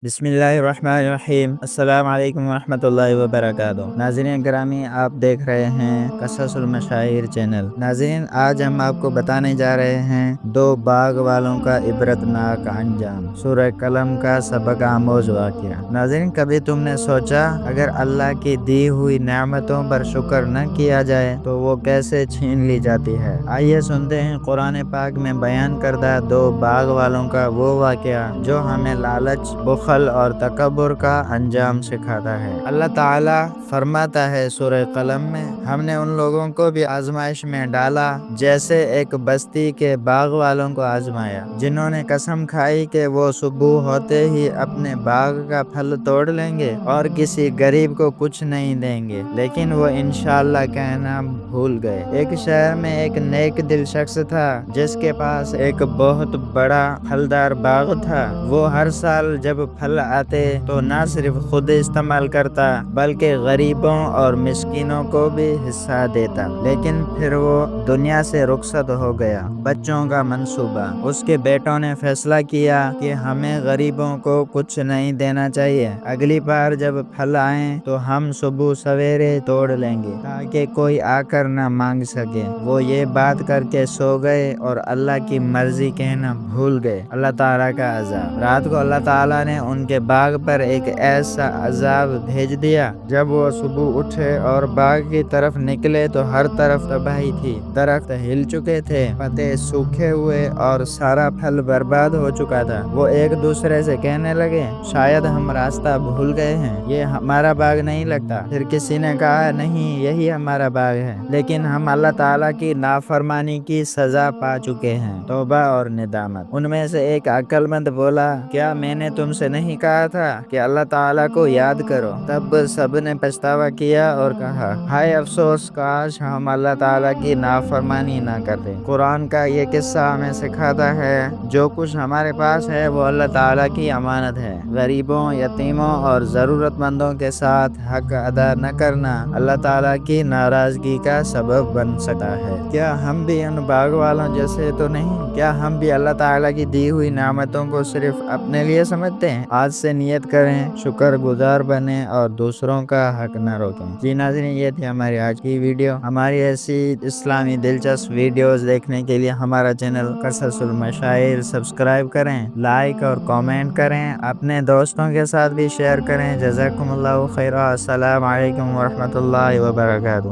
बिस्मिल्लाहिर्रहमानिर्रहीम। अस्सलाम वालेकुम वरहमतुल्लाहि वबरकातुहू। नाज़रीन ग्रामी, आप देख रहे हैं क़ससुल मशाइर चैनल। नाज़रीन, आज हम आपको बताने जा रहे हैं दो बाग वालों का इबरतनाक अंजाम, सूरह कलम का सबक आमोज वाक़या। नाज़रीन, कभी तुमने सोचा अगर अल्लाह की दी हुई नेमतों पर शुक्र न किया जाए तो वो कैसे छीन ली जाती है। आइए सुनते हैं कुरान पाक में बयान करदा दो बाग वालों का वो वाक़या जो हमें लालच, बुख़ल और तकब्बुर का अंजाम सिखाता है। अल्लाह ताला फरमाता है सूरह कलम में, हमने उन लोगों को भी आजमाइश में डाला जैसे एक बस्ती के बाग वालों को आजमाया, जिन्होंने कसम खाई कि वो सुबह होते ही अपने बाग का फल तोड़ लेंगे और किसी गरीब को कुछ नहीं देंगे, लेकिन वो इंशाअल्लाह कहना भूल गए। एक शहर में एक नेक दिल शख्स था जिसके पास एक बहुत बड़ा फलदार बाग था। वो हर साल जब फल आते तो न सिर्फ खुद इस्तेमाल करता बल्कि गरीबों और मिस्किनों को भी हिस्सा देता। लेकिन फिर वो दुनिया से रुखसत हो गया। बच्चों का मंसूबा। उसके बेटों ने फैसला किया कि हमें गरीबों को कुछ नहीं देना चाहिए। अगली बार जब फल आए तो हम सुबह सवेरे तोड़ लेंगे ताकि कोई आकर न मांग सके। वो ये बात करके सो गए और अल्लाह की मर्जी कहना भूल गए। अल्लाह ताला का अज़ाब। रात को अल्लाह ताला ने उनके बाग पर एक ऐसा अज़ाब भेज दिया। जब वो सुबह उठे और बाग की तरफ निकले तो हर तरफ तबाही थी। दरख्त हिल चुके थे, पत्ते सूखे हुए और सारा फल बर्बाद हो चुका था। वो एक दूसरे से कहने लगे, शायद हम रास्ता भूल गए हैं, ये हमारा बाग नहीं लगता। फिर किसी ने कहा, नहीं, यही हमारा बाग है, लेकिन हम अल्लाह ताला की नाफरमानी की सजा पा चुके हैं। तौबा और निदामत। उनमें से एक अक्लमंद बोला, क्या मैंने तुमसे नहीं कहा था कि अल्लाह ताला को याद करो। तब सब ने पछतावा किया और कहा, हाय अफसोस, काश हम अल्लाह ताला की नाफरमानी ना करते। कुरान का ये किस्सा हमें सिखाता है जो कुछ हमारे पास है वो अल्लाह ताला की अमानत है। गरीबों, यतीमों और ज़रूरतमंदों के साथ हक अदा न करना अल्लाह ताला की नाराज़गी का सबब बन सकता है। क्या हम भी उन बाग वालों जैसे तो नहीं? क्या हम भी अल्लाह ताला की दी हुई नेमतों को सिर्फ अपने लिए समझते हैं? आज से नियत करें, शुक्र गुजार बने और दूसरों का हक न रोकें। जी नाज़रीन, ये थी हमारी आज की वीडियो। हमारी ऐसी इस्लामी दिलचस्प वीडियोस देखने के लिए हमारा चैनल क़ससुल मशाइर सब्सक्राइब करें, लाइक और कमेंट करें, अपने दोस्तों के साथ भी शेयर करें। जज़ाकुमुल्लाहु खैरा। अस्सलामु अलैकुम वरहमतुल्लाहि वबरकातुहू।